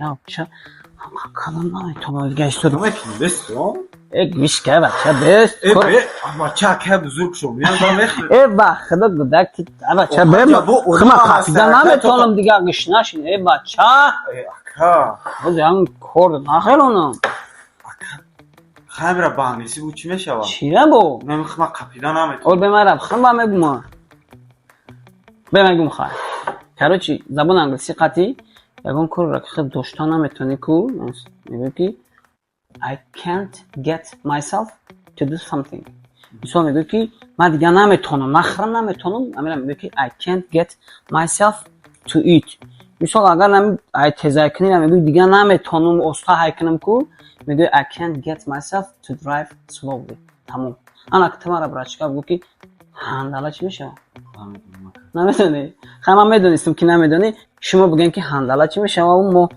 یا بچه کلام تو برگشت تو Como é que isso? یک ویشکه بچه بست Ama çak hep zurkşum. Ya da mekli. ای خدا گودک بچه بیم خما قفیده نمیتونم دیگه گشنشین ای بچه Aka. خود هم کرد نخیر اونم Kamera banisi bu kime şava? چیه بو؟ Ben xma kapıdan amet. اول به من رب خم با مگو ما به مگو خواهد کروچی زبان انگلیسی قطعی یکون کور را که خود دوشتا نمیتونی کور میگه که I can't get myself to do something مثلا میگه که من دیگه نمیتونم نخرم نمیتونم امیرم میگه که I can't get myself to eat مثلا اگر نمی تزای کنی میگه دیگه نمیتونم استا های کنم کو میگه I can't get myself to drive slowly تمام انا که تمارا براشکا بگو که هندلا چی میشه؟ نمیدونی؟ خیلی من میدونستم که نمیدونی شما بگین که هندلا چی میشه و اون